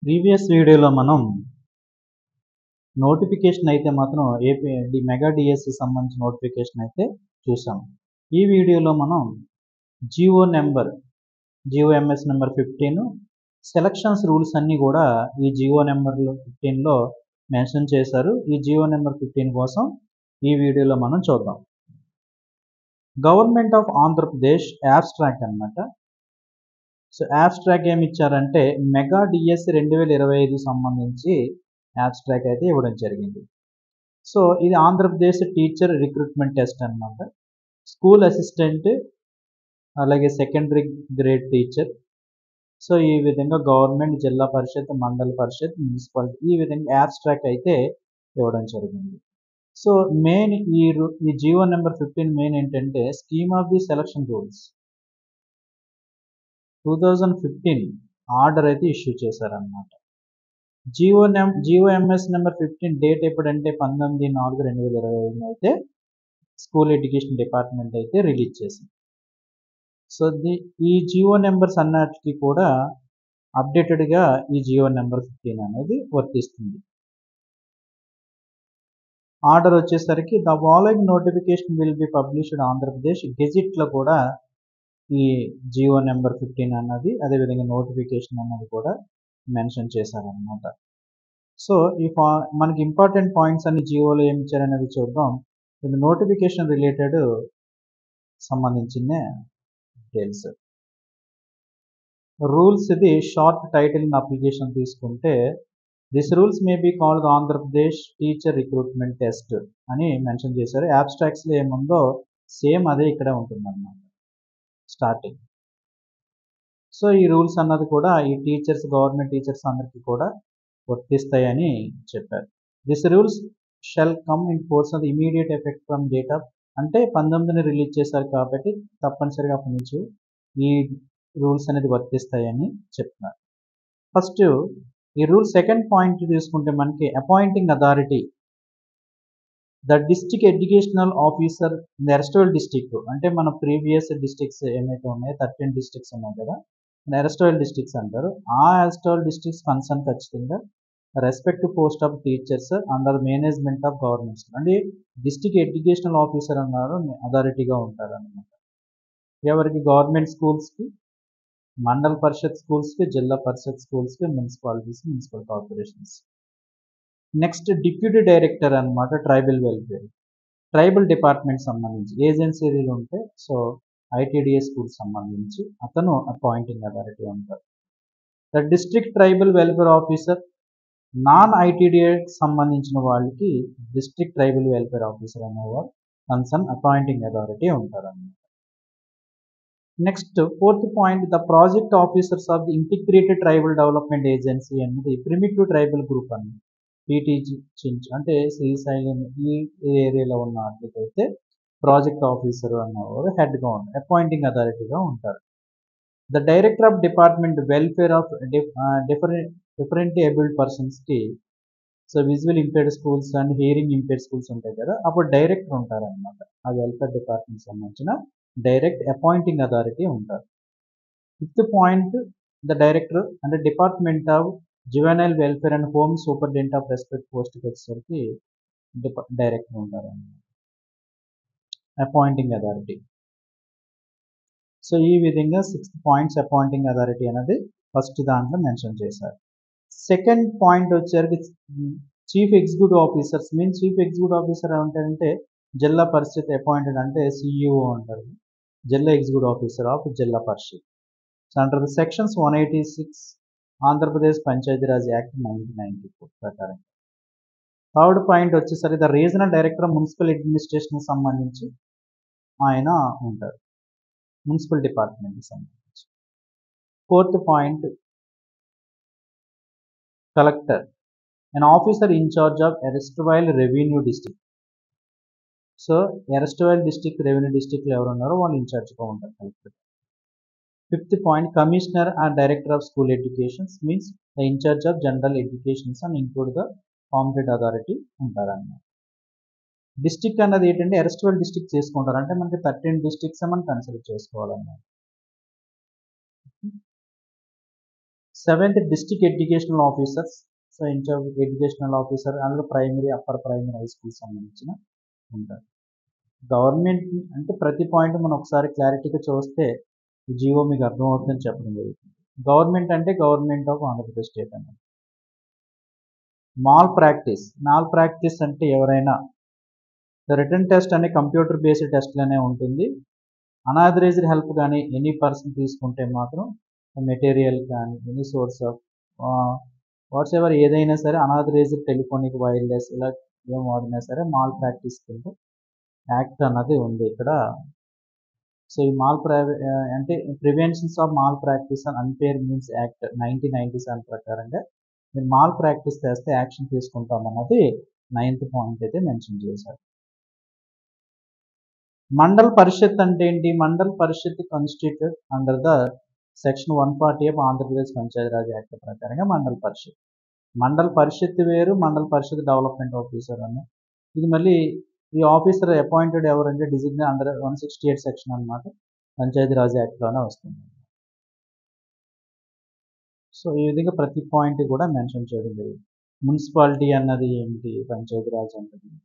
Previous వీడియోలో మనం notification అయితే మాత్రం మెగా డిఎస్సి సంబంధించిన నోటిఫికేషన్ అయితే చూసాం. ఈ వీడియోలో మనం జిఓఎంఎస్ నెంబర్ 15 సెలక్షన్స్ రూల్స్ అన్నీ కూడా ఈ జిఓ నెంబర్ 15లో మెన్షన్ చేశారు. ఈ జిఓ నెంబర్ 15 కోసం ఈ వీడియోలో మనం చూద్దాం. గవర్నమెంట్ ఆఫ్ ఆంధ్రప్రదేశ్ యాబ్స్ట్రాక్ట్ అన్నమాట. సో యాబ్స్ట్రాక్ట్ ఏమి ఇచ్చారంటే మెగా డిఎస్సి 2025 సంబంధించి యాబ్స్ట్రాక్ట్ అయితే ఇవ్వడం జరిగింది. సో ఇది ఆంధ్రప్రదేశ్ టీచర్ రిక్రూట్మెంట్ టెస్ట్ అన్నమాట. స్కూల్ అసిస్టెంట్ అలాగే సెకండరీ గ్రేడ్ టీచర్. సో ఈ విధంగా గవర్నమెంట్, జిల్లా పరిషత్, మండల పరిషత్, మున్సిపాలిటీ ఈ విధంగా యాబ్స్ట్రాక్ట్ అయితే ఇవ్వడం జరిగింది. సో మెయిన్ ఈ జియో నెంబర్ 15 మెయిన్ ఏంటంటే scheme of the selection rules 2015 order అయితే ఇష్యూ చేశారన్నమాట. జిఓఎంఎస్ నెంబర్ 15 డేట్ ఎప్పుడంటే 19/4/2025 అయితే స్కూల్ ఎడ్యుకేషన్ డిపార్ట్మెంట్ అయితే రిలీజ్ చేసింది. సో ఈ జియో నెంబర్స్ అన్నిటికీ కూడా అప్డేటెడ్గా ఈ జియో నెంబర్ 15 అనేది వర్తిస్తుంది. ఆర్డర్ వచ్చేసరికి the following notification will be published Andhra Pradesh గెజిట్లో కూడా ఈ జియో నెంబర్ 15 అన్నది అదేవిధంగా నోటిఫికేషన్ అన్నది కూడా మెన్షన్ చేశారనమాట. సో మనకి ఇంపార్టెంట్ పాయింట్స్ అన్ని జియోలో ఏమి ఇచ్చారనేది చూద్దాం. ఇది నోటిఫికేషన్ రిలేటెడ్ సంబంధించిన డీటెయిల్స్. రూల్స్ ఇది షార్ట్ టైటిల్ అప్లికేషన్ తీసుకుంటే this rules may be called Andhra Pradesh teacher recruitment test అని మెన్షన్ చేశారు. యాబ్స్ట్రాక్ట్స్లో ఏముందో సేమ్ అదే ఇక్కడ ఉంటుందన్నమాట స్టార్టింగ్. సో ఈ రూల్స్ అన్నది కూడా ఈ గవర్నమెంట్ టీచర్స్ అందరికీ కూడా వర్తిస్తాయని చెప్పారు. This rules shell come in force of immediate effect from date of అంటే 19ని రిలీజ్ చేశారు కాబట్టి తప్పనిసరిగా అప్పటి నుంచి ఈ రూల్స్ అనేది వర్తిస్తాయని చెప్తున్నారు. ఫస్ట్ ఈ రూల్ సెకండ్ పాయింట్ తీసుకుంటే మనకి appointing authority the district educational officer in the erstwhile district అంటే మన ప్రీవియస్ డిస్ట్రిక్ట్స్ ఏమైతే ఉన్నాయో 13 డిస్ట్రిక్ట్స్ ఉన్నాయి కదా, ఎరస్టోల్ డిస్ట్రిక్ట్స్ అంటారు. ఆ ఎరస్టోల్ డిస్ట్రిక్ట్స్ కన్సర్న్ ఖచ్చితంగా respect post of teachers under management of government school అంటే డిస్ట్రిక్ట్ ఎడ్యుకేషనల్ ఆఫీసర్ అన్నారు అథారిటీగా ఉంటారు అన్నమాట. ఎవరికి? గవర్నమెంట్ స్కూల్స్కి, మండల పరిషత్ స్కూల్స్కి, జిల్లా పరిషత్ స్కూల్స్కి, municipalities, municipal corporations. Next deputy director అన్నమాట ట్రైబల్ వెల్ఫేర్, ట్రైబల్ డిపార్ట్మెంట్ సంబంధించి ఏజెన్సీలు ఉంటే సో ఐటీడీఎస్ స్కూల్స్ సంబంధించి అతను అపాయింటింగ్ అథారిటీ ఉంటారు. The district tribal welfare officer non ITDA సంబంధించిన వాళ్ళకి డిస్ట్రిక్ట్ ట్రైబల్ వెల్ఫేర్ ఆఫీసర్ అనేవారు కన్సర్న్ అపాయింటింగ్ అథారిటీ ఉంటారు అన్నమాట. Next fourth point the project officers of the integrated tribal development agency అనేది primitive tribal group అని PTG అంటే శ్రీశైలం ఈ ఏరియాలో ఉన్న వాటికైతే ప్రాజెక్ట్ ఆఫీసర్ అన్నవారు హెడ్గా ఉంటారు, అపాయింటింగ్ అథారిటీగా ఉంటారు. The director of department welfare of different abled పర్సన్స్కి so visual impaired schools and hearing impaired schools ఉంటాయి కదా, అప్పుడు డైరెక్టర్ ఉంటారనమాట. ఆ వెల్ఫేర్ డిపార్ట్మెంట్ సంబంధించిన డైరెక్ట్ అపాయింటింగ్ అథారిటీ ఉంటారు. ఫిఫ్త్ పాయింట్ ద డైరెక్టర్ అంటే department of juvenile welfare and home superintendent of respect పోస్ట్కి వచ్చేసరికి డైరెక్టర్ ఉంటారు అన్నమాట, అపాయింటింగ్ అథారిటీ. సో ఈ విధంగా 6 పాయింట్స్ అపాయింటింగ్ అథారిటీ అనేది ఫస్ట్ దాంట్లో మెన్షన్ చేశారు. సెకండ్ పాయింట్ వచ్చేసరికి chief executive officers means chief executive officer అంటే జిల్లా పరిషత్ అపాయింటెడ్ అంటే సిఇఓ అంటారు, జిల్లా executive officer of Zilla Parishad. So under the sections 186 Andhra Pradesh Panchayat Raj act 1994 ప్రకారం. థర్డ్ పాయింట్ వచ్చేసరికి the regional director municipal administration సంబంధించి ఆయన ఉంటారు, మున్సిపల్ డిపార్ట్మెంట్కి సంబంధించి. Fourth point collector an officer in charge of erstwhile revenue district. So erstwhile district revenue డిస్ట్రిక్ట్లో ఎవరు ఉన్నారో వాళ్ళు ఇన్ఛార్జ్గా ఉంటారు collector. Fifth point commissioner and director of school educations means the in charge of general educations and include the competent authority ఉంటారన్నమాట. District అన్నది ఏంటంటే erstwhile district చేసుకుంటారు అంటే మనకి 13 డిస్ట్రిక్ట్స్ మనం కన్సిడర్ చేసుకోవాలన్నమాట. Seventh district educational officers. So in charge educational officer అందులో primary, upper primary, high school సంబంధించిన ఉంటారు. గవర్నమెంట్ అంటే ప్రతి పాయింట్ మనం ఒకసారి క్లారిటీగా చూస్తే జియో మీకు అర్థమవుతుందని చెప్పడం జరుగుతుంది. గవర్నమెంట్ అంటే గవర్నమెంట్ ఆఫ్ ఆంధ్రప్రదేశ్ స్టేట్ అన్నమాట. మాల్ ప్రాక్టీస్ అంటే ఎవరైనా రిటర్న్ టెస్ట్ అనే కంప్యూటర్ బేస్డ్ టెస్ట్లనే ఉంటుంది. అనాథరైజ్డ్ హెల్ప్ కానీ ఎనీ పర్సన్ తీసుకుంటే మాత్రం మెటీరియల్ కానీ any source of whatsoever ఏదైనా సరే అనాథరైజ్డ్ టెలిఫోనిక్ వైర్లెస్ ఇలా ఏం వాడినా సరే మాల్ ప్రాక్టీస్ కింద యాక్ట్ అన్నది ఉంది ఇక్కడ. సో ఈ అంటే preventions of mall practice and unfair means act 1997 ప్రకారంగా మీరు మాల్ ప్రాక్టీస్ చేస్తే యాక్షన్ తీసుకుంటాం అన్నది 9th పాయింట్ అయితే మెన్షన్ చేశారు. మండల్ పరిషత్ అంటే ఏంటి? Mandal Parishad constituted under the section 140 of Andhra Pradesh Panchayat Raj act ప్రకారంగా మండల్ పరిషత్. మండల్ పరిషత్ వేరు, మండల్ పరిషత్ డెవలప్మెంట్ ఆఫీసర్ అని. ఇది మళ్ళీ ఈ ఆఫీసర్ అపాయింటెడ్ ఎవరంటే డిజిగ్నేట్ అండర్ 168 సెక్షన్ అన్నమాట, పంచాయతీరాజ్ యాక్ట్లోనే వస్తుంది. సో ఈ విధంగా ప్రతి పాయింట్ కూడా మెన్షన్ చేయడం జరిగింది. మున్సిపాలిటీ అన్నది ఏంటి? పంచాయతీరాజ్ అన్నది ఏంటి?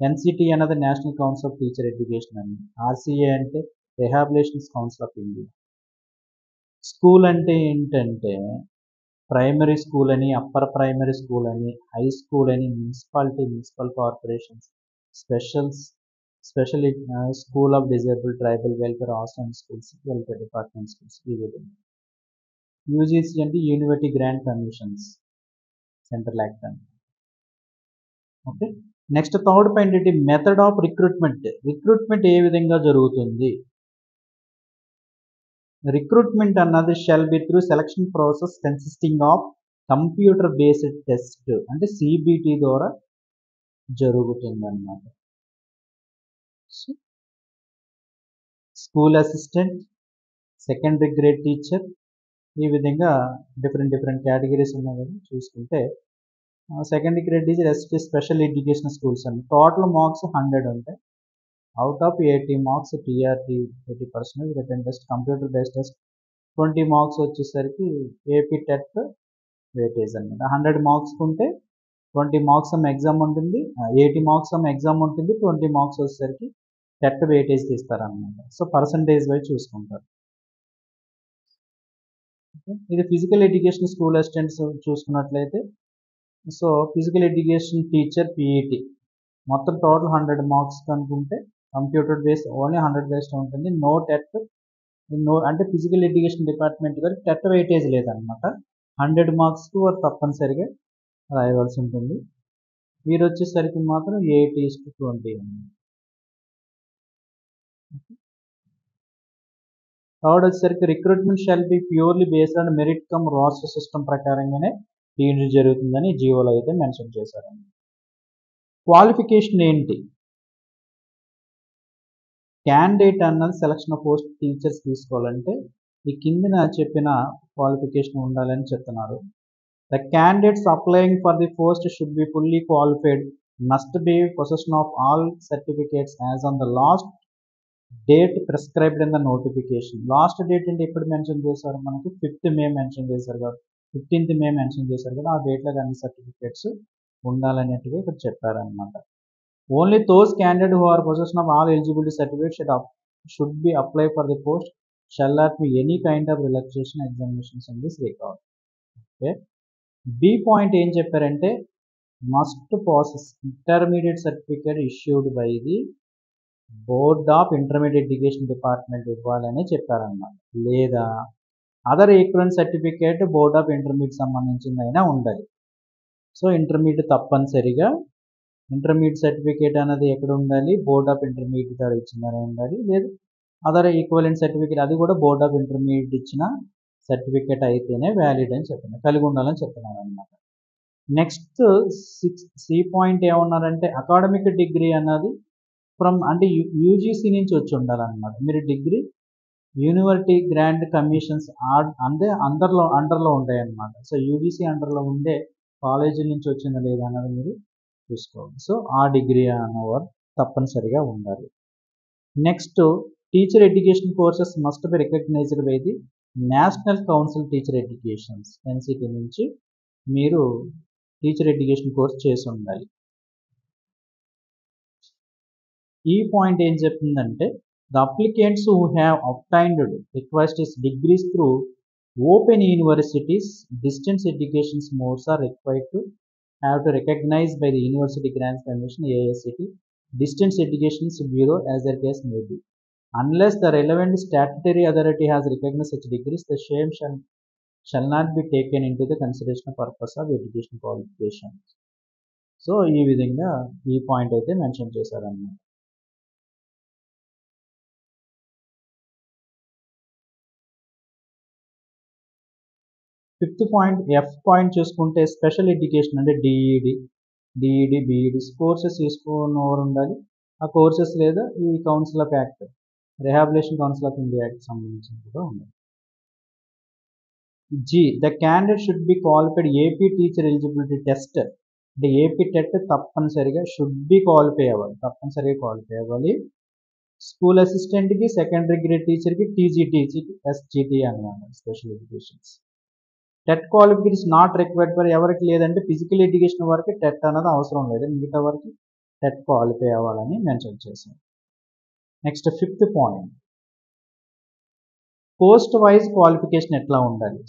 ఎన్సిటి అన్నది national council of teacher education అని. ఆర్సిఏ అంటే rehabilitation council of India. School అంటే ఏంటంటే ప్రైమరీ స్కూల్ అని, అప్పర్ ప్రైమరీ స్కూల్ అని, హై స్కూల్ అని, municipality, municipal corporations, special school of disable tribal welfare hostel schools, welfare department schools ఈ విధంగా. UGC అంటే university grant commissions, central act అని. Okay, next third point ఏంటి? Method of recruitment. Recruitment ఏ విధంగా జరుగుతుంది? రిక్రూట్మెంట్ అన్నది shall be through selection process consisting of computer based test అంటే సిబిటి ద్వారా జరుగుతుంది అన్నమాట. School assistant, secondary grade teacher, ఈ విధంగా డిఫరెంట్ కేటగిరీస్ ఉన్నాయి కదా చూసుకుంటే. Secondary grade teacher ST special education schools అని. టోటల్ మార్క్స్ 100 ఉంటాయి. Out of 80 marks TRT 80% return test, computer based test 20 marks వచ్చేసరికి ఏపీ టెట్ వెయిటేజ్ అనమాట. 100 మార్క్స్ ఉంటే 20 మార్క్స్ సమ్ ఎగ్జామ్ ఉంటుంది, 80 మార్క్స్ సమ్ ఎగ్జామ్ ఉంటుంది, 20 మార్క్స్ వచ్చేసరికి టెట్ వెయిటేజ్ తీస్తారనమాట. So percentage wise చూసుకుంటారు. ఇది ఫిజికల్ ఎడ్యుకేషన్ స్కూల్ అసిస్టెంట్స్ చూసుకున్నట్లయితే, so physical education teacher PET మొత్తం టోటల్ 100 మార్క్స్ కనుకుంటే కంప్యూటర్ బేస్డ్ ఓన్లీ 100 బేస్డ్ ఉంటుంది. నో టెట్, నో అంటే ఫిజికల్ ఎడ్యుకేషన్ డిపార్ట్మెంట్ వరకు టెట్ వెయిటేజ్ లేదనమాట. 100 మార్క్స్కి వారు తప్పనిసరిగా రాయవలసి ఉంటుంది. వీరు వచ్చేసరికి మాత్రం 80:20 అన్నమాట. థర్డ్ వచ్చేసరికి recruitment shall be purely based on merit come roster system ప్రకారంగానే తీయడం జరుగుతుందని జియోలో అయితే మెన్షన్ చేశారండి. క్వాలిఫికేషన్ ఏంటి? క్యాండిడేట్ అన్నది సెలక్షన్ ఆఫ్ పోస్ట్ టీచర్స్ తీసుకోవాలంటే ఈ కింద చెప్పిన క్వాలిఫికేషన్ ఉండాలని చెప్తున్నారు. The candidates applying for the post should be fully qualified, must be possession of all certificates as on the last date prescribed in the notification. Last date అంటే ఎప్పుడు mention చేశారు? మనకి 5th మే మెన్షన్ చేశారు కదా, 15th మే mention చేశారు కదా, ఆ డేట్లో అన్ని సర్టిఫికేట్స్ ఉండాలనేట్టుగా ఇక్కడ చెప్పారనమాట. Only those candidate who are possession of all eligibility certificate should be apply for the post shall not be any kind of relaxation examinations in this record. Okay, B point ఏం చెప్పారంటే must process intermediate certificate issued by the board of intermediate education department ఇవ్వాలని చెప్పారన్నమాట. లేదా other equivalent certificate board of intermediate సంబంధించిందైనా ఉండాలి. So intermediate తప్పనిసరిగా intermediate certificate అనేది ఎక్కడ ఉండాలి? బోర్డ్ ఆఫ్ ఇంటర్మీడియట్ ద్వారా ఇచ్చిందని ఉండాలి. లేదు అదర్ ఈక్వలెంట్ సర్టిఫికేట్ అది కూడా బోర్డ్ ఆఫ్ ఇంటర్మీడియట్ ఇచ్చిన సర్టిఫికేట్ అయితేనే వ్యాలిడ్ అని చెప్తున్నారు, కలిగి ఉండాలని చెప్తున్నారు అనమాట. నెక్స్ట్ సి పాయింట్ ఏమన్నారంటే అకాడమిక్ డిగ్రీ అన్నది ఫ్రమ్ అంటే యూజీసీ నుంచి వచ్చి ఉండాలన్నమాట. మీరు డిగ్రీ యూనివర్సిటీ గ్రాంట్ కమిషన్స్ అంటే అండర్లో ఉంటాయి అన్నమాట. సో యూజీసీ అండర్లో ఉండే కాలేజీ నుంచి వచ్చిందా లేదా అన్నది మీరు చూసుకోవాలి. సో ఆ డిగ్రీ అనేవారు తప్పనిసరిగా ఉండాలి. Next teacher education courses must be recognized by the national council teacher educations NCT నుంచి మీరు టీచర్ ఎడ్యుకేషన్ కోర్స్ చేసి ఉండాలి. ఈ పాయింట్ ఏం చెప్తుందంటే the applicants who have obtained request degrees through open universities, distance education modes are required to have to recognized by the University Grants Commission AICT, Distance Education Bureau as their case may be. Unless the relevant statutory authority has recognized such degrees, the same shall not be taken into the consideration purpose of education qualifications. So ఈ విధంగా ఈ point అయితే mention చేశారన్నమాట. Fifth point F point చూసుకుంటే special education అంటే DEd B Ed courses తీసుకున్నవారు ఉండాలి. ఆ courses లేదా ఈ council of act rehabilitation council of India act సంబంధించిన కూడా ఉండాలి. G the candidate should be qualified AP teacher eligibility test అంటే ఏపీ టెట్ తప్పనిసరిగా షుడ్ బి క్వాలిఫై అవ్వాలి, తప్పనిసరిగా క్వాలిఫై అవ్వాలి. స్కూల్ అసిస్టెంట్కి, సెకండరీ గ్రేడ్ టీచర్కి, టీజీటీకి, ఎస్జిటి అన్నమాట special educations. TET qualification not required for ఎవరికి లేదంటే ఫిజికల్ ఎడ్యుకేషన్ వరకు టెట్ అనేది అవసరం లేదు, మిగతా వరకు టెట్ క్వాలిఫై అవ్వాలని మెన్షన్ చేశారు. Next fifth point post wise qualification ఎట్లా ఉండాలి.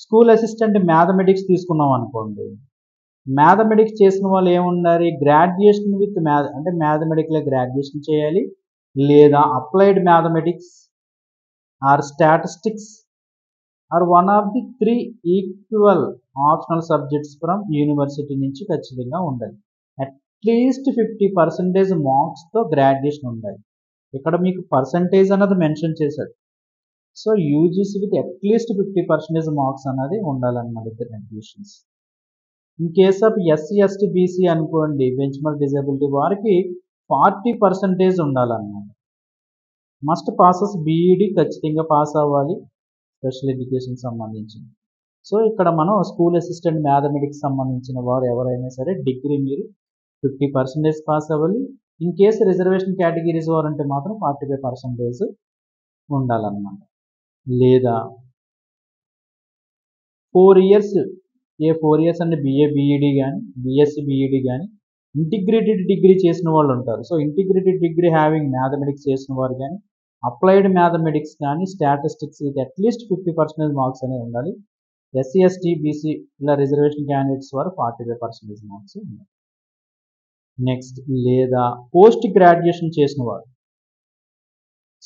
స్కూల్ అసిస్టెంట్ మ్యాథమెటిక్స్ తీసుకున్నాం అనుకోండి, మ్యాథమెటిక్స్ చేసిన వాళ్ళు ఏముండాలి, గ్రాడ్యుయేషన్ విత్ అంటే మ్యాథమెటిక్లో గ్రాడ్యుయేషన్ చేయాలి, లేదా applied mathematics or statistics or one of the 3 equal optional subjects from university నుంచి ఖచ్చితంగా ఉండాలి. అట్లీస్ట్ 50% మార్క్స్తో గ్రాడ్యుయేషన్ ఉండాలి. ఇక్కడ మీకు పర్సంటేజ్ అన్నది మెన్షన్ చేశాడు. So UGC with at least 50% marks అనేది ఉండాలన్నమాట graduations. In case of SC ST BC అనుకోండి, బెంచ్మార్క్ డిజేబిలిటీ వారికి 40% ఉండాలన్నమాట. మస్ట్ పాసెస్ బీఈడి ఖచ్చితంగా పాస్ అవ్వాలి స్పెషల్ ఎడ్యుకేషన్ సంబంధించింది. సో ఇక్కడ మనం స్కూల్ అసిస్టెంట్ మ్యాథమెటిక్స్ సంబంధించిన వారు ఎవరైనా సరే డిగ్రీ మీరు 50% పాస్ అవ్వాలి. ఇన్ కేసు రిజర్వేషన్ కేటగిరీస్ వారు అంటే మాత్రం 45% ఉండాలన్నమాట. లేదా 4 years 4 years అంటే బిఏ బీఈడి కానీ బిఎస్సి బీఈడి కానీ ఇంటిగ్రేటెడ్ డిగ్రీ చేసిన వాళ్ళు ఉంటారు. So integrated degree having mathematics చేసిన వారు కానీ అప్లైడ్ మ్యాథమెటిక్స్ కానీ స్టాటిస్టిక్స్ విత్ అట్లీస్ట్ 50% మార్క్స్ అనేవి ఉండాలి. ఎస్సీ ఎస్టీ బీసీ ఇలా రిజర్వేషన్ క్యాండిడేట్స్ వారు 45% మార్క్స్ ఉండాలి. నెక్స్ట్ లేదా పోస్ట్ గ్రాడ్యుయేషన్ చేసిన వారు,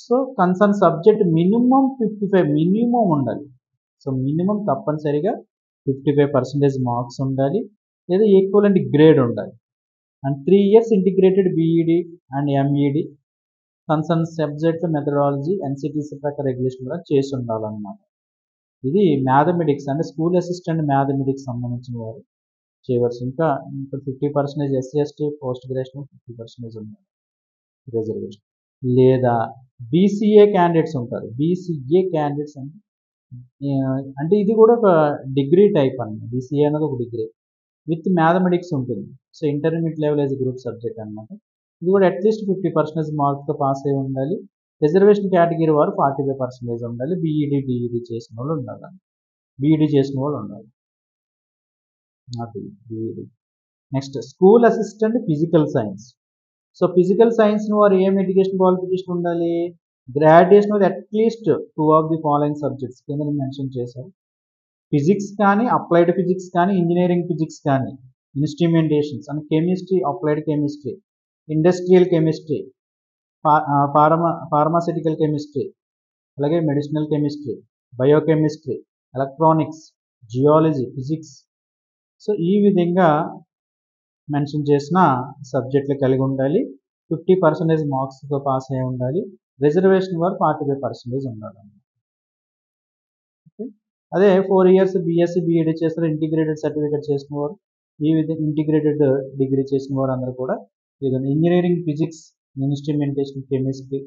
so concern subject minimum 55 minimum ఉండాలి. సో మినిమం తప్పనిసరిగా 55% మార్క్స్ ఉండాలి, లేదా ఈక్వలెంట్ గ్రేడ్ ఉండాలి. And 3 years integrated BEd and MEd concern subject methodology NCTC ప్రకారం రెగ్యులేషన్ కూడా చేసి ఉండాలన్నమాట. ఇది మ్యాథమెటిక్స్ అంటే స్కూల్ అసిస్టెంట్ మ్యాథమెటిక్స్ సంబంధించిన వారు చేయవచ్చు. ఇంకా 50% ఎస్సీ ఎస్టీ పోస్ట్ గ్రాడ్యుయేషన్ 50% ఉండాలి రిజర్వేషన్. లేదా బీసీఏ క్యాండిడేట్స్ ఉంటారు. బీసీఏ క్యాండిడేట్స్ అంటే ఇది కూడా ఒక డిగ్రీ టైప్ అన్నమాట. బీసీఏ అనేది ఒక డిగ్రీ విత్ మ్యాథమెటిక్స్ ఉంటుంది. So intermediate level as group subject అనమాట. ఇది కూడా అట్లీస్ట్ 50% మార్క్స్తో పాస్ అయి ఉండాలి. రిజర్వేషన్ కేటగిరీ వారు 45% ఉండాలి. బీఈడి చేసిన వాళ్ళు ఉండాలి. బీఈడి చేసిన వాళ్ళు ఉండాలి. BEd. Next school assistant physical science. So physical science వారు ఏం ఎడ్యుకేషన్ క్వాలిఫికేషన్ ఉండాలి, graduation with at least 2 of the following సబ్జెక్ట్స్ కింద మెన్షన్ చేశారు. ఫిజిక్స్ కానీ అప్లైడ్ ఫిజిక్స్ కానీ ఇంజనీరింగ్ ఫిజిక్స్ కానీ instrumentations and chemistry applied chemistry industrial chemistry pharmaceutical chemistry అలాగే medicinal chemistry biochemistry electronics geology physics. So ఈ విధంగా మెన్షన్ చేసిన సబ్జెక్టులు కలిగి ఉండాలి. 50% మార్క్స్తో పాస్ అయి ఉండాలి. రిజర్వేషన్ వారు 45% ఉండాలి. అదే 4 years బీఎస్సీ బీఈడి చేస్తారు, ఇంటిగ్రేటెడ్ సర్టిఫికేట్ చేసిన వారు ఈ విధంగా ఇంటిగ్రేటెడ్ డిగ్రీ చేసిన వారు అందరూ కూడా engineering physics instrumentation chemistry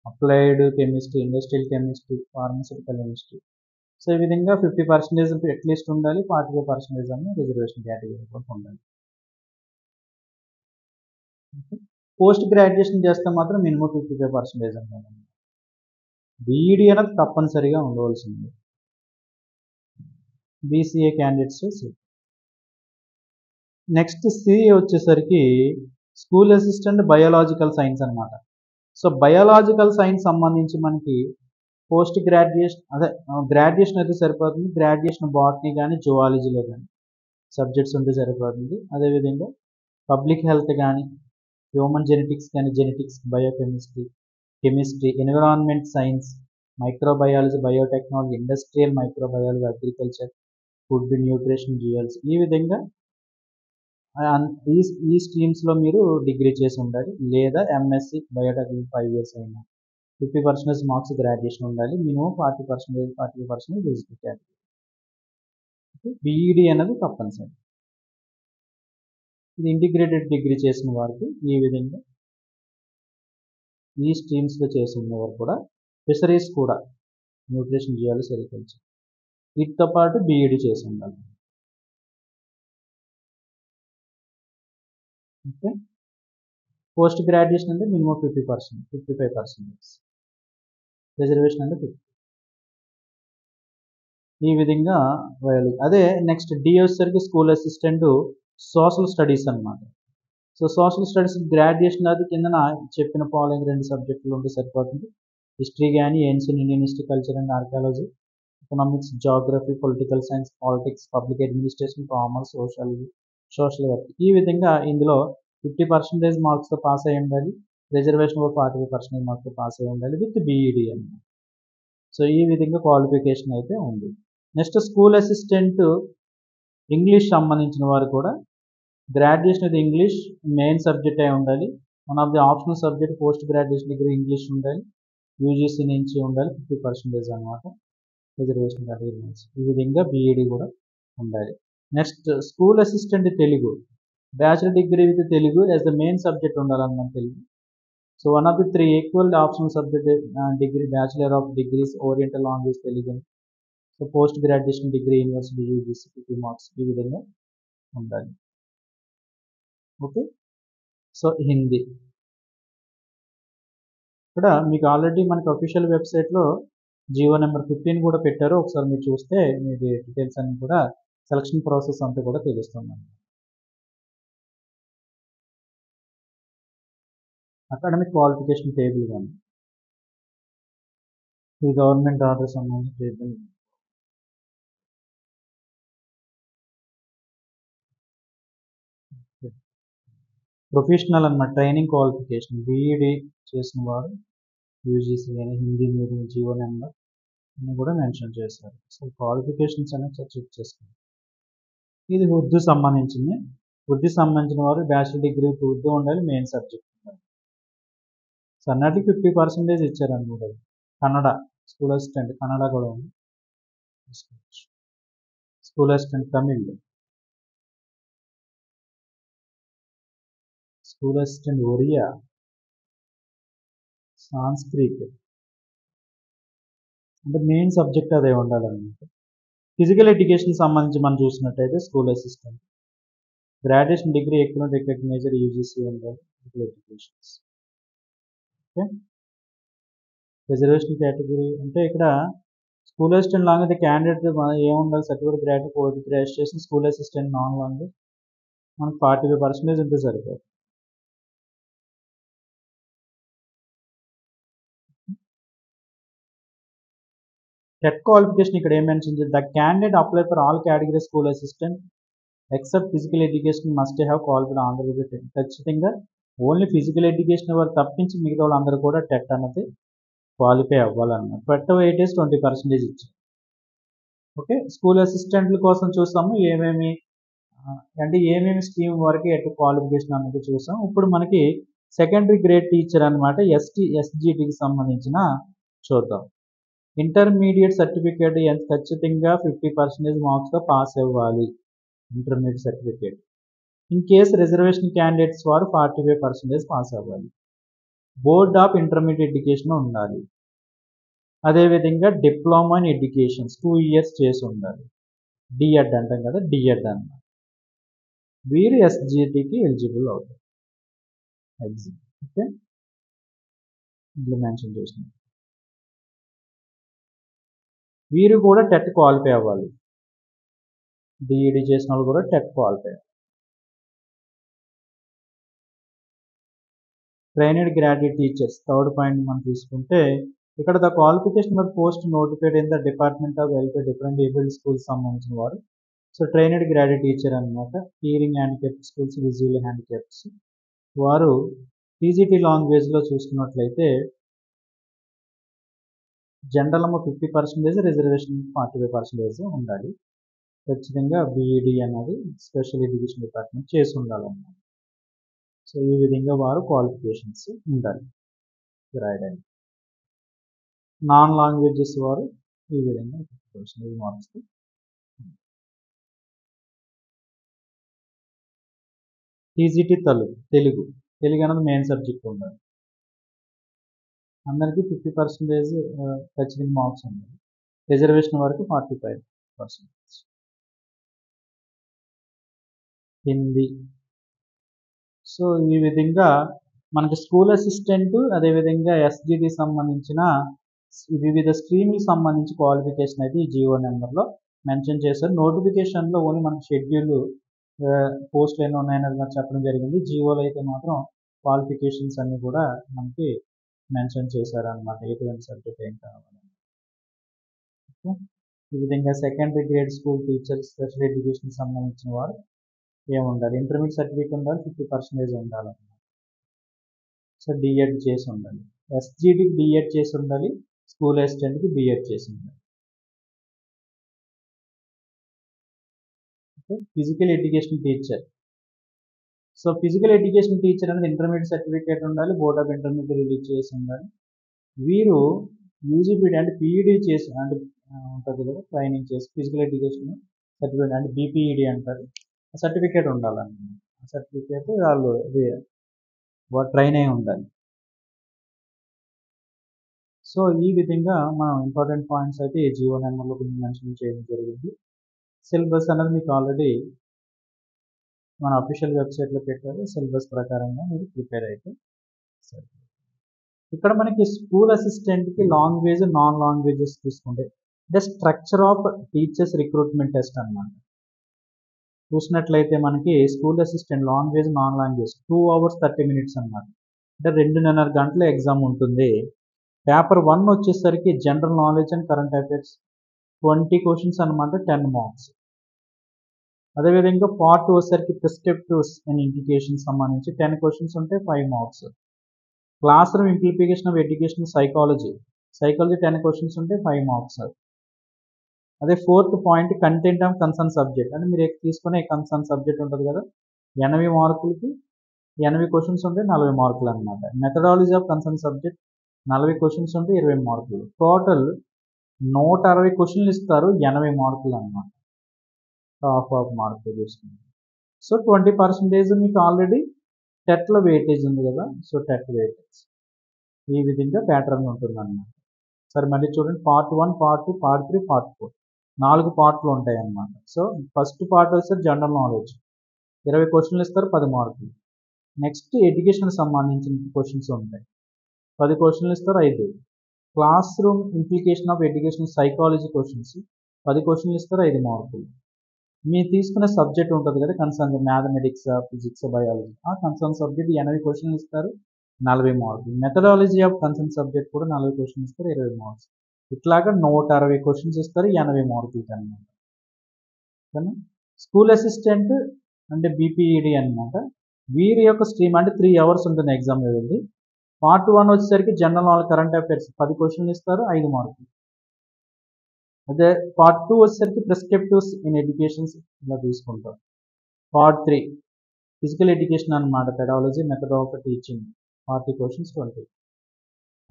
applied chemistry industrial chemistry pharmaceutical chemistry. So ఈ విధంగా 50% అట్లీస్ట్ ఉండాలి, 45% అని రిజర్వేషన్ కేటగిరీ కూడా ఉండాలి. పోస్ట్ గ్రాడ్యుయేషన్ చేస్తే మాత్రం మినిమం 55% ఉండాలి. బీఈడి అనేది తప్పనిసరిగా ఉండవలసింది. BCA candidates. నెక్స్ట్ సి వచ్చేసరికి స్కూల్ అసిస్టెంట్ బయోలాజికల్ సైన్స్ అనమాట. సో బయోలాజికల్ సైన్స్ సంబంధించి మనకి పోస్ట్ గ్రాడ్యుయేషన్ గ్రాడ్యుయేషన్ అయితే సరిపోతుంది. గ్రాడ్యుయేషన్ బాటనీ కానీ జువాలజీలో కానీ సబ్జెక్ట్స్ ఉంటే సరిపోతుంది. అదేవిధంగా పబ్లిక్ హెల్త్ కానీ హ్యూమన్ జెనెటిక్స్ కానీ genetics chemistry environment science microbiology biotechnology industrial microbiology agriculture food nutrition geology ఈ విధంగా ఈ స్ట్రీమ్స్లో మీరు డిగ్రీ చేసి ఉండాలి. లేదా ఎంఎస్సి బయోటెక్నాలజీ 5 years అయినా 50% మార్క్స్ గ్రాడ్యుయేషన్ ఉండాలి. Minimum 40% physical category. బీఈడి అనేది తప్పనిసరి. ఇది ఇంటిగ్రేటెడ్ డిగ్రీ చేసిన వారికి ఈ విధంగా ఈ స్ట్రీమ్స్లో చేసి ఉన్నవారు కూడా ఫిషరీస్ కూడా న్యూట్రిషన్ జియాలజీ సెరికల్చర్ వీటితో పాటు బీఈడి చేసి ఉండాలి. ఓకే. పోస్ట్ గ్రాడ్యుయేషన్ అంటే మినిమం 50%, 55%. రిజర్వేషన్ అంటే 50. ఈ విధంగా వేయాలి. అదే నెక్స్ట్ డి వచ్చేసరికి స్కూల్ అసిస్టెంట్ సోషల్ స్టడీస్ అనమాట. సో సోషల్ స్టడీస్ గ్రాడ్యుయేషన్ అది కిందన చెప్పిన ఫాలోయింగ్ 2 సబ్జెక్టులు ఉంటే సరిపోతుంది. హిస్టరీ కానీ ancient Indian history culture and archaeology economics geography political science politics public administration commerce social work ఈ విధంగా ఇందులో 50% మార్క్స్తో పాస్ అయి ఉండాలి. రిజర్వేషన్ 45% మార్క్స్తో పాస్ అయి ఉండాలి విత్ బీఈడి అన్నమాట. సో ఈ విధంగా క్వాలిఫికేషన్ అయితే ఉంది. నెక్స్ట్ స్కూల్ అసిస్టెంట్ ఇంగ్లీష్ సంబంధించిన వారు కూడా graduation with English main subject అయి ఉండాలి. One of the optional subject post graduation degree English ఉండాలి. యూజీసీ నుంచి ఉండాలి 50% అనమాట. రిజర్వేషన్ కేటగిరీ ఈ విధంగా బీఈడి కూడా ఉండాలి. Next school assistant Telugu bachelor degree with Telugu as the main subject ఉండాలన్నమాట Telugu. So one of the 3 equal optional subject degree bachelor of degrees oriental language Telugu. So post graduation degree university UGC 50 marks ఈ విధంగా ఉండాలి. Okay. So Hindi ఇక్కడ మీకు already మనకి official వెబ్సైట్లో Jio number 15 కూడా పెట్టారు. ఒకసారి మీరు చూస్తే మీకు డీటెయిల్స్ అన్ని కూడా సెలక్షన్ ప్రాసెస్ అంతా కూడా తెలుస్తుంది. అకాడమిక్ క్వాలిఫికేషన్ టేబుల్ కానీ ఈ గవర్నమెంట్ ఆర్డర్ సంబంధించిన టేబుల్ ప్రొఫెషనల్ అన్నమాట. ట్రైనింగ్ క్వాలిఫికేషన్ బీఈడి చేసిన వారు యూజీసీ కానీ హిందీ మీడియం జియో నెంబర్ అని కూడా మెన్షన్ చేశారు. సో క్వాలిఫికేషన్స్ అనేది చెక్ చేసుకోండి. ఇది ఉర్దూ సంబంధించింది. ఉర్దూ సంబంధించిన వారు బ్యాచిలర్ డిగ్రీ ఉర్దూ ఉండాలి మెయిన్ సబ్జెక్ట్ ఉండాలి. సో అన్నట్టు 50% ఇచ్చారనమాట. కన్నడ స్కూల్ అసిస్టెంట్ కన్నడ కూడా ఉంది. School assistant Tamil school assistant Oriya Sanskrit అంటే మెయిన్ సబ్జెక్ట్ అదే ఉండాలన్నమాట. ఫిజికల్ ఎడ్యుకేషన్ సంబంధించి మనం చూసినట్టయితే school assistant graduation degree economic recognised UGC ఉండాలి physical educations. Okay. Reservation category అంటే ఇక్కడ స్కూల్ అసిస్టెంట్ లాంగ్వేజ్ క్యాండిడేట్ ఏముండాలి certificate graduate post graduation school assistant non language మనకు 45% ఉంటే సరిపోతుంది. టెట్ క్వాలిఫికేషన్ ఇక్కడ ఏం మెన్షన్ చేయాలి the candidate apply for all category school assistant except physical education must have qualified Andhra Pradesh. ఖచ్చితంగా ఓన్లీ ఫిజికల్ ఎడ్యుకేషన్ వారు తప్పించి మిగతా వాళ్ళందరూ కూడా టెట్ అన్నది క్వాలిఫై అవ్వాలన్నమాట. టెట్ వెయిటేజ్ 20% ఇచ్చారు. ఓకే. స్కూల్ అసిస్టెంట్ల కోసం చూసాము ఏమేమి ఏమేమి స్కీమ్ వరకు ఎటు క్వాలిఫికేషన్ అన్నది చూసాం. ఇప్పుడు మనకి సెకండరీ గ్రేడ్ టీచర్ అనమాట ఎస్జిటికి సంబంధించిన చూద్దాం. ఇంటర్మీడియట్ సర్టిఫికేట్ ఖచ్చితంగా 50% మార్క్స్తో పాస్ అవ్వాలి. Intermediate certificate in case reservation candidates వారు 45% పాస్ అవ్వాలి. బోర్డ్ ఆఫ్ ఇంటర్మీడియట్ ఎడ్యుకేషన్ ఉండాలి. అదేవిధంగా డిప్లొమా ఇన్ ఎడ్యుకేషన్స్ 2 years చేసి ఉండాలి. డిఎడ్ అంటాం కదా డిఎడ్ అన్నమాట. వీరు ఎస్జిటికి ఎలిజిబుల్ అవుతారు. ఎగ్జామ్ ఓకే ఇందులో మెన్షన్ చేసిన వీరు కూడా టెట్ క్వాలిఫై అవ్వాలి. డిఈడి చేసిన వాళ్ళు కూడా TET qualify. Trained graduate teachers third point మనం తీసుకుంటే ఇక్కడ the qualification of post notified in the department of welfare different abled schools సంబంధించిన వారు. సో ట్రైనడ్ గ్రాడ్యుయేట్ టీచర్ అనమాట. Hearing handicapped schools, visual handicappeds వారు టీజీటీ లాంగ్వేజ్లో చూసుకున్నట్లయితే జనరల్ 50%, రిజర్వేషన్ 45% ఉండాలి. ఖచ్చితంగా బీఈడి అనేది స్పెషల్ ఎడ్యుకేషన్ డిపార్ట్మెంట్ చేసి ఉండాలన్నమాట. సో ఈ విధంగా వారు క్వాలిఫికేషన్స్ ఉండాలి రాయడానికి. నాన్ లాంగ్వేజెస్ వారు ఈ విధంగా 50% మార్క్స్. టీజీటీ తెలుగు అనేది మెయిన్ సబ్జెక్ట్ ఉండాలి. అందరికీ 50% ఖచ్చితంగా మార్క్స్ ఉండాలి. రిజర్వేషన్ వరకు 45%. హిందీ. సో ఈ విధంగా మనకి స్కూల్ అసిస్టెంట్, అదేవిధంగా ఎస్జిడి సంబంధించిన వివిధ స్ట్రీమ్కి సంబంధించి క్వాలిఫికేషన్ అయితే ఈ జీవో నెంబర్లో మెన్షన్ చేశారు. నోటిఫికేషన్లో ఓన్లీ మనకి షెడ్యూల్ పోస్టులు ఎన్ని ఉన్నాయని చెప్పడం జరిగింది. జీవోలో అయితే మాత్రం క్వాలిఫికేషన్స్ అన్నీ కూడా మనకి మెన్షన్ చేశారనమాట. ఎటువంటి సబ్జెక్ట్ ఏం కావాలి. ఈ విధంగా secondary grade school teacher, special education సంబంధించిన వారు ఏముండాలి, ఇంటర్మీడియట్ సర్టిఫికేట్ ఉండాలి, 50% ఉండాలన్నమాట. సో డిఎడ్ చేసి ఉండాలి. ఎస్జిడికి డిఎడ్ చేసి ఉండాలి, స్కూల్ అసిస్టెంట్కి బిఎడ్ చేసి ఉండాలి. Physical education teacher. So physical education teacher అనేది ఇంటర్మీడియట్ సర్టిఫికేట్ ఉండాలి, బోర్డ్ ఆఫ్ ఇంటర్మీడియట్ రిలీజ్ చేసి ఉండాలి. వీరు యూజీపీడీ అంటే పీఈడీ చేసి అంటే ఉంటుంది కదా, ట్రైనింగ్ చేసి ఫిజికల్ ఎడ్యుకేషన్ సర్టిఫికేట్ అంటే బీపీఈడీ అంటారు. సర్టిఫికేట్ ఉండాలన్నమాట. ఆ సర్టిఫికేట్ వాళ్ళు ట్రైన్ అయి ఉండాలి. సో ఈ విధంగా మనం ఇంపార్టెంట్ పాయింట్స్ అయితే ఈ జీవో నెంబర్లో కొంచెం మెన్షన్ చేయడం జరిగింది. సిలబస్ అనేది మీకు ఆల్రెడీ మన అఫీషియల్ వెబ్సైట్లో పెట్టారు. సిలబస్ ప్రకారంగా మీరు ప్రిపేర్ అయితే సరే. ఇక్కడ మనకి స్కూల్ అసిస్టెంట్కి లాంగ్వేజ్, నాన్ లాంగ్వేజెస్ తీసుకుంటే అంటే structure of teachers recruitment test అన్నమాట. చూసినట్లయితే మనకి school assistant language, non language 2 hours 30 minutes అన్నమాట. అంటే 2.5 గంటల ఎగ్జామ్ ఉంటుంది. పేపర్ 1 వచ్చేసరికి general knowledge and current affairs 20 questions అనమాట, 10 మార్క్స్. అదేవిధంగా పార్ట్ 2 వచ్చేసరికి ప్రిస్క్రిప్టివ్స్ అండ్ ఇండికేషన్ సంబంధించి 10 క్వశ్చన్స్ ఉంటే 5 marks. Classroom implication of education psychology 10 questions ఉంటే 5 మార్క్స్. అదే 4th point content of concern subject అంటే మీరు తీసుకునే కన్సర్న్ సబ్జెక్ట్ ఉంటుంది కదా, 80 మార్కులకి 80 క్వశ్చన్స్ ఉంటే 40 మార్కులు అనమాట. Methodology of concern subject 40 questions ఉంటే 20 మార్కులు. టోటల్ 160 క్వశ్చన్లు ఇస్తారు, 80 మార్కులు అనమాట. హాఫ్ మార్కులు తీసుకుంటారు. సో 20% మీకు ఆల్రెడీ టెట్లో వెయిటేజ్ ఉంది కదా, సో టెట్ వెయిటేజ్ ఈ విధంగా ప్యాటర్న్ ఉంటుంది అన్నమాట. సరే మళ్ళీ చూడండి, పార్ట్ 1, పార్ట్ 2, పార్ట్ 3, పార్ట్ 4 4 పార్ట్లు ఉంటాయి అన్నమాట. సో ఫస్ట్ పార్ట్ వచ్చేసరికి జనరల్ నాలెడ్జ్ 20 క్వశ్చన్లు ఇస్తారు, 10 మార్కులు. నెక్స్ట్ ఎడ్యుకేషన్ సంబంధించిన క్వశ్చన్స్ ఉంటాయి, 10 క్వశ్చన్లు ఇస్తారు, 5. Class room implication of education psychology questions 10 క్వశ్చన్లు ఇస్తారు, 5 మార్కులు. మీరు తీసుకునే సబ్జెక్ట్ ఉంటుంది కదా, కన్సర్న్ మ్యాథమెటిక్స్, ఫిజిక్స్, బయాలజీ, ఆ కన్సర్న్ సబ్జెక్ట్ 80 క్వశ్చన్లు ఇస్తారు, 40 మార్కులు. మెథడాలజీ ఆఫ్ కన్సర్న్ సబ్జెక్ట్ కూడా 40 క్వశ్చన్లు ఇస్తారు, 20 మార్క్స్. ఇట్లాగా 160 క్వశ్చన్స్ ఇస్తారు, 80 మార్కులకి అనమాట. ఓకేనా. స్కూల్ అసిస్టెంట్ అంటే బీపీఈడి అనమాట. వీరి యొక్క స్ట్రీమ్ అంటే 3 hours ఉంటుంది ఎగ్జామ్ వెళ్ళి. పార్ట్ 1 వచ్చేసరికి జనరల్ నాలెడ్జ్, కరెంట్ అఫైర్స్ 10 క్వశ్చన్లు ఇస్తారు, 5 మార్కులు. అదే పార్ట్ 2 వచ్చేసరికి ప్రిస్క్రిప్టివ్స్ ఇన్ ఎడ్యుకేషన్స్ ఇలా తీసుకుంటాం. పార్ట్ 3 ఫిజికల్ ఎడ్యుకేషన్ అనమాట, pedagogy, method of teaching 40 questions 20.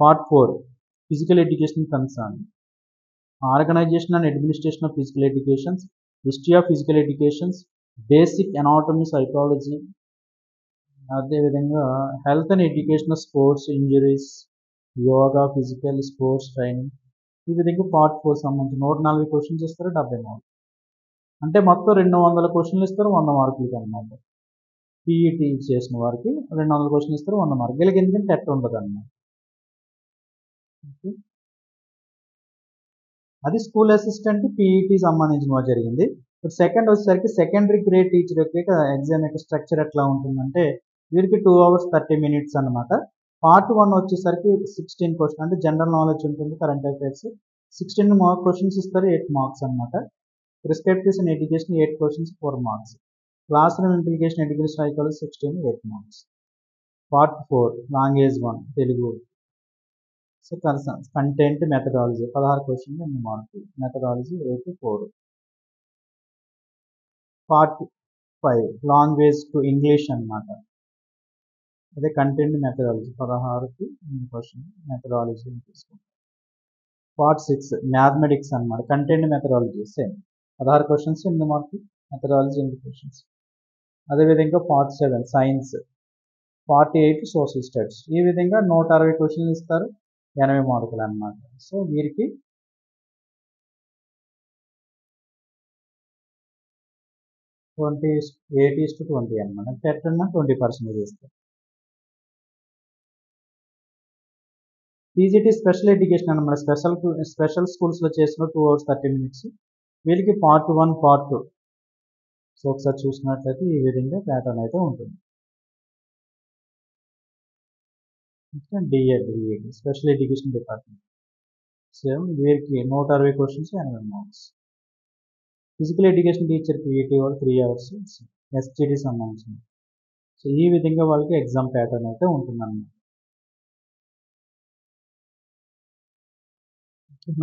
Part 4 physical education concern, organisation and administration of physical educations, history of physical educations, basic anatomy, psychology, అదేవిధంగా health and education, sports injuries, yoga, physical sports training. ఈ విధంగా part 4 సంబంధించి 140 questions ఇస్తారు, 70 మార్కులు. అంటే మొత్తం 200 క్వశ్చన్లు ఇస్తారు, 100 మార్కులకి అనమాట. పీఈటీ చేసిన వారికి 200 క్వశ్చన్లు ఇస్తారు, 100 మార్కులు. వీళ్ళకి ఎందుకంటే టెట్ ఉండదు అన్నమాట. ఓకే. అది స్కూల్ అసిస్టెంట్ పీఈటీ సంబంధించిన జరిగింది. ఇప్పుడు సెకండ్ వచ్చేసరికి సెకండరీ గ్రేడ్ టీచర్ యొక్క ఎగ్జామ్ యొక్క స్ట్రక్చర్ ఎట్లా ఉంటుందంటే వీరికి 2 hours 30 minutes అనమాట. పార్ట్ 1 వచ్చేసరికి 16 క్వశ్చన్ అంటే జనరల్ నాలెడ్జ్ ఉంటుంది, కరెంట్ అఫైర్స్ 16 క్వశ్చన్స్ ఇస్తారు, 8 మార్క్స్ అనమాట. Perspectives in education 8 questions 4 marks. Classroom implication education psychology 16 8 marks. Part 4 language 1 Telugu. So content methodology 16 క్వశ్చన్లు 8 మార్కులు. Methodology 4. Part 5 language two English అనమాట. అదే కంటెంట్ మెథడాలజీ 16కి 8 క్వశ్చన్లు మెథడాలజీ తీసుకుంటాం. పార్ట్ 6 మ్యాథమెటిక్స్ అనమాట. కంటెంట్ మెథడాలజీ సేమ్ 16 క్వశ్చన్స్ 8 మార్కులు, మెథడాలజీ 8 క్వశ్చన్స్. అదేవిధంగా part 7 science. Part 8 social studies. ఈ విధంగా 160 క్వశ్చన్లు ఇస్తారు, 80 మార్కులు అనమాట. సో వీరికి 8:20 అనమాట. టెట్ అన్న 20% ఇస్తారు. టీజీటీ స్పెషల్ ఎడ్యుకేషన్ అనమాట. స్పెషల్ స్కూల్స్లో చేసిన 2 hours 30 minutes. వీళ్ళకి పార్ట్ 1 పార్ట్ 2. సో ఒకసారి చూసినట్లయితే ఈ విధంగా ప్యాటర్న్ అయితే ఉంటుంది. DEd special education department same వీరికి 160 questions 80 marks. Physical education teacher PET వాళ్ళు 3 hours ఎస్టీడీ సంబంధించింది. సో ఈ విధంగా వాళ్ళకి ఎగ్జామ్ ప్యాటర్న్ అయితే ఉంటుందన్నమాట.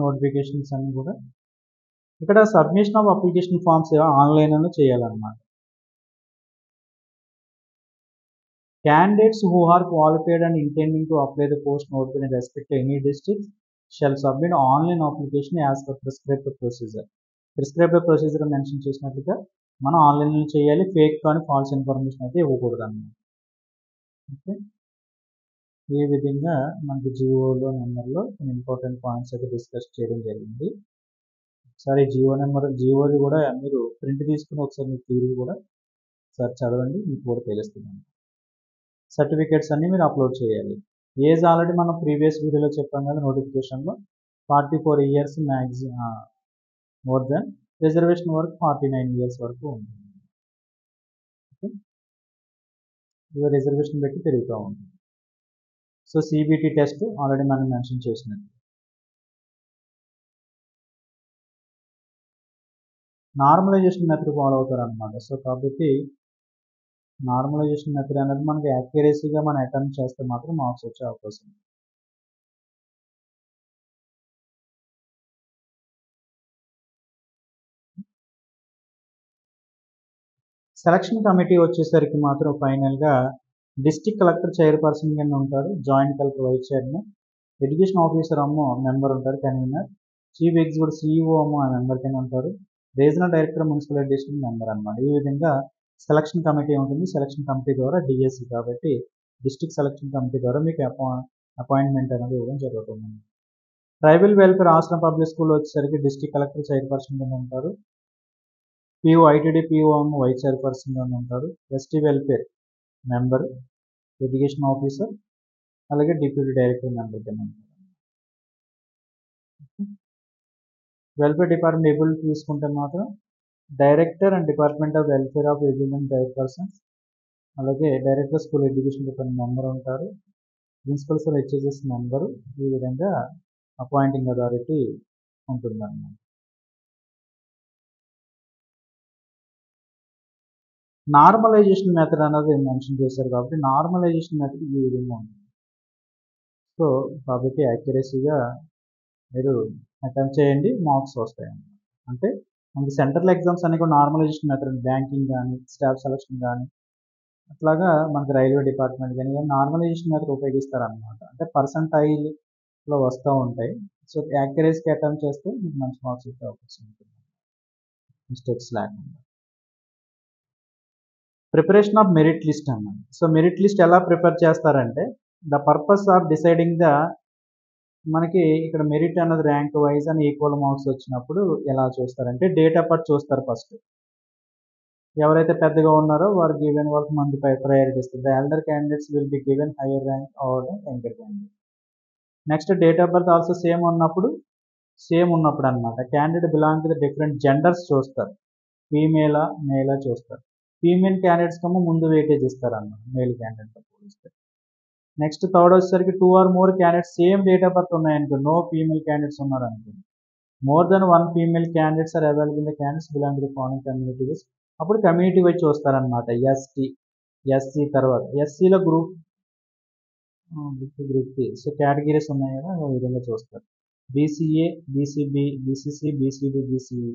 నోటిఫికేషన్స్ అన్ని కూడా ఇక్కడ సబ్మిషన్ ఆఫ్ అప్లికేషన్ ఫామ్స్ ఆన్లైన్లో చేయాలన్నమాట. Candidates who are qualified and intending to apply the post notified in respect to any district shall submit online application as per prescribed procedure. Prescribed procedure mention చేసినట్లుగా మనం ఆన్లైన్లో చేయాలి. Fake కానీ false information అయితే ఇవ్వకూడదు అన్నమాట. ఓకే, ఈ విధంగా మనకి జియోలో నెంబర్లో కొన్ని ఇంపార్టెంట్ పాయింట్స్ అయితే డిస్కస్ చేయడం జరిగింది. ఒకసారి జియోది కూడా మీరు ప్రింట్ తీసుకుని ఒకసారి మీ థియరీ కూడా ఒకసారి చదవండి, మీకు కూడా తెలుస్తుంది. సర్టిఫికేట్స్ అన్నీ మీరు అప్లోడ్ చేయాలి. ఏజ్ ఆల్రెడీ మనం ప్రీవియస్ వీడియోలో చెప్పాం కదా, నోటిఫికేషన్లో 44 years maximum more than, reservation వరకు 49 years వరకు ఉంటుంది. ఓకే, ఇవి రిజర్వేషన్ పెట్టి పెరుగుతూ ఉంటుంది. సో సిబిటి టెస్ట్ ఆల్రెడీ మనం మెన్షన్ చేసినట్టు. నార్మలైజేషన్ మెథడ్ ఫాలో అవుతారు అనమాట. సో కాబట్టి నార్మలైజేషన్ మెథడ్ అనేది మనకి యాక్యురసీగా మనం అటెంప్ట్ చేస్తే మాత్రం మార్క్స్ వచ్చే అవకాశం ఉంది. సెలక్షన్ కమిటీ వచ్చేసరికి మాత్రం ఫైనల్గా డిస్ట్రిక్ట్ కలెక్టర్ చైర్పర్సన్ కింద ఉంటారు, joint collector vice chairman, education officer member ఉంటారు, convener, chief executive CEO member కింద ఉంటారు, regional director municipal administration member అనమాట. ఈ విధంగా సెలక్షన్ కమిటీ ఉంటుంది. సెలక్షన్ కమిటీ ద్వారా డిఎస్సి కాబట్టి డిస్ట్రిక్ట్ సెలక్షన్ కమిటీ ద్వారా మీకు అపాయింట్మెంట్ అనేది ఇవ్వడం జరుగుతుంది. Tribal welfare Ashram public school వచ్చేసరికి డిస్ట్రిక్ట్ కలెక్టర్ చైర్పర్సన్ కింద ఉంటారు, PO ITD PO vice chairperson కింద ఉంటారు, ST welfare member, education officer, అలాగే డిప్యూటీ డైరెక్టర్ మెంబర్ కింద ఉంటారు. వెల్ఫేర్ డిపార్ట్మెంట్ ఏబుల్ తీసుకుంటే మాత్రం director and department of welfare of education chairpersons, అలాగే director school education department member ఉంటారు, ప్రిన్సిపల్స్ హెచ్ఎస్ఎస్ మెంబరు. ఈ విధంగా అపాయింటింగ్ అథారిటీ ఉంటుందన్నమాట. నార్మలైజేషన్ మెథడ్ అనేది మెన్షన్ చేశారు కాబట్టి నార్మలైజేషన్ మెథడ్ ఈ విధంగా ఉంటుంది. సో కాబట్టి యాక్యురసీగా మీరు అటెంప్ట్ చేయండి, మార్క్స్ వస్తాయండి. అంటే మనకి సెంట్రల్ ఎగ్జామ్స్ అన్ని కూడా నార్మలైజేషన్ మెథడ్, బ్యాంకింగ్ కానీ స్టాఫ్ సెలక్షన్ కానీ అట్లాగా మనకి రైల్వే డిపార్ట్మెంట్ కానీ నార్మలైజేషన్ మెథడ్ ఉపయోగిస్తారనమాట. అంటే పర్సంటైల్లో వస్తూ ఉంటాయి. సో యాక్యురసీకి అటెంప్ట్ చేస్తే మీకు మంచి మార్క్స్ వచ్చే అవకాశం ఉంటుంది, మిస్టేక్స్ లేకుండా. ప్రిపరేషన్ ఆఫ్ మెరిట్ లిస్ట్ అన్నమాట. సో మెరిట్ లిస్ట్ ఎలా ప్రిపేర్ చేస్తారంటే the purpose of deciding the, మనకి ఇక్కడ మెరిట్ అన్నది ర్యాంక్ వైజ్ అని ఈక్వల్ మార్క్స్ వచ్చినప్పుడు ఎలా చూస్తారంటే డేట్ ఆఫ్ బర్త్ చూస్తారు. ఫస్ట్ ఎవరైతే పెద్దగా ఉన్నారో వారు గివెన్ వాళ్ళకి మంది ప్రయారిటీ ఇస్తారు. The elder candidates will be given hire rank are younger candidate. Next date of birth also same ఉన్నప్పుడు సేమ్ ఉన్నప్పుడు అనమాట. Candidate belong to the different genders చూస్తారు. ఫీమేలా మేలా చూస్తారు. ఫీమేల్ క్యాండిడేట్స్ కన్నా ముందు వెయిటేజ్ ఇస్తారన్నమాట మేల్ క్యాండిడేట్తో పోలిస్తే. నెక్స్ట్ థర్డ్ వచ్చేసరికి 2 or more candidates same date of birth ఉన్నాయనుకో, నో ఫీమేల్ క్యాండిడేట్స్ ఉన్నారనుకో, more than 1 female candidates are available the candidates belong to the following community wise. అప్పుడు కమ్యూనిటీ వైజ్ చూస్తారనమాట. ST, SC తర్వాత ఎస్సీలో group C. So categories ఉన్నాయి కదా, ఆ విధంగా చూస్తారు. BCA, BCB, BCC, BCD, BCE,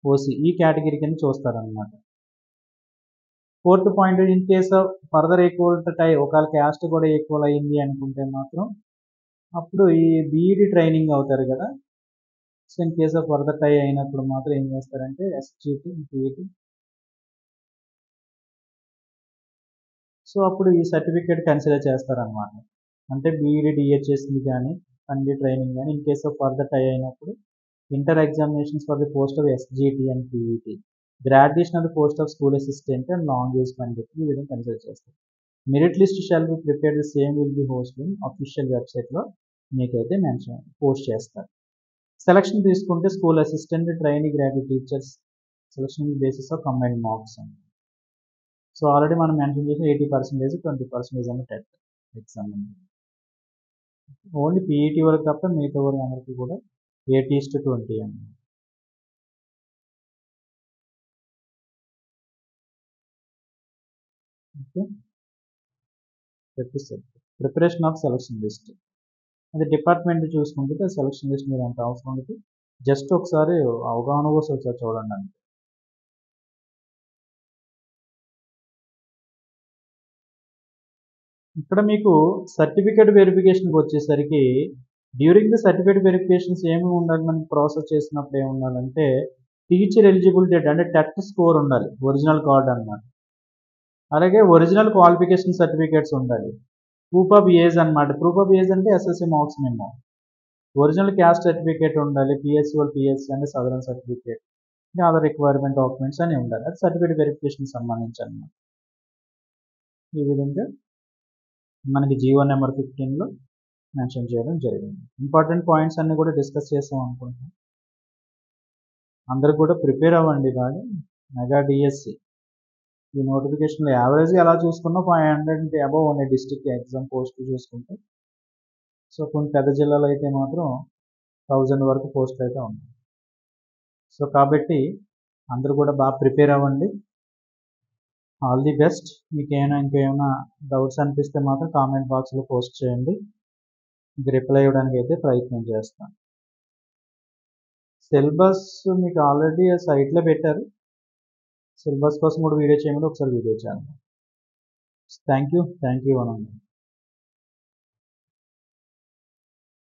OC ఈ కేటగిరీ కింద చూస్తారనమాట. Fourth point, in case of further equal tie, ఒకవేళ క్యాస్ట్ కూడా ఈక్వల్ అయ్యింది అనుకుంటే మాత్రం అప్పుడు ఈ బీఈడి ట్రైనింగ్ అవుతారు కదా. So in case of further tie అయినప్పుడు మాత్రం ఏం చేస్తారంటే ఎస్జీటీ, పీఈటీ. సో అప్పుడు ఈ సర్టిఫికేట్ కన్సిడర్ చేస్తారనమాట. అంటే బీఈడి డిహెచ్ఎస్ని కానీ అన్ని ట్రైనింగ్ కానీ in case of further tie అయినప్పుడు inter examinations for the post of SGT and PET, graduation of the post of school assistant and language Pandit ఈ విధంగా కన్సిడర్ చేస్తారు. Merit list shall be prepared, the same will be host in official వెబ్సైట్లో మీకైతే mention post చేస్తారు. Selection తీసుకుంటే school assistant, trainee, graduate teachers selection basis of combined marks అని. So already మనం mention చేసిన 80%, 20% అన్న టెట్ ఎగ్జామ్ ఉంది. ఓన్లీ పీఈటీ వరకు తప్ప మిగతా వరకు అందరికీ కూడా 80:20 అండి. Okay, preparation of selection list అది డిపార్ట్మెంట్ చూసుకుంటే సెలక్షన్ లిస్ట్ మీరు అంత అవసరం ఉంటుంది. జస్ట్ ఒకసారి అవగాహన కోసం ఒకసారి చూడండి అండి. ఇక్కడ మీకు సర్టిఫికేట్ వెరిఫికేషన్కి వచ్చేసరికి డ్యూరింగ్ ది సర్టిఫికేట్ వెరిఫికేషన్స్ ఏమి ఉండాలి, మనకి ప్రాసెస్ చేసినప్పుడు ఏమి ఉండాలంటే టీచర్ ఎలిజిబిలిటీ అంటే టెట్ స్కోర్ ఉండాలి, ఒరిజినల్ కార్డ్ అన్నమాట. అలాగే ఒరిజినల్ క్వాలిఫికేషన్ సర్టిఫికేట్స్ ఉండాలి. ప్రూఫ్ ఆఫ్ ఏజ్ అనమాట. ప్రూఫ్ ఆఫ్ ఏజ్ అంటే ఎస్ఎస్సి మార్క్స్ మేము. ఒరిజినల్ క్యాస్ట్ సర్టిఫికేట్ ఉండాలి. పిఎస్సి వాళ్ళు పిఎస్సి అంటే southern certificate, other requirement documents అని ఉండాలి. అది సర్టిఫికేట్ వెరిఫికేషన్ సంబంధించి అనమాట. ఈ విధంగా మనకి జీవో నెంబర్ 15లో మెన్షన్ చేయడం జరిగింది. ఇంపార్టెంట్ పాయింట్స్ అన్ని కూడా డిస్కస్ చేస్తాం అనుకుంటున్నాం. అందరూ కూడా ప్రిపేర్ అవ్వండి బాగా. మెగా డిఎస్సి ఈ నోటిఫికేషన్లో యావరేజ్గా ఎలా చూసుకున్నా 500 అబవ్ ఉన్నాయి డిస్ట్రిక్ట్ ఎగ్జామ్ పోస్ట్ చూసుకుంటే. సో కొన్ని పెద్ద జిల్లాలో అయితే మాత్రం 1000 వరకు పోస్ట్ అయితే ఉన్నాయి. సో కాబట్టి అందరూ కూడా బాగా ప్రిపేర్ అవ్వండి. All the best. మీకు ఇంకేమైనా డౌట్స్ అనిపిస్తే మాత్రం కామెంట్ బాక్స్లో పోస్ట్ చేయండి. రిప్లై ఇవ్వడానికి అయితే ప్రయత్నం చేస్తాను. సిలబస్ మీకు ఆల్రెడీ సైట్లో పెట్టారు. సిలబస్ కోసం కూడా వీడియో చేయమని ఒకసారి వీడియో చేయాలి. థ్యాంక్ యూ అనండి.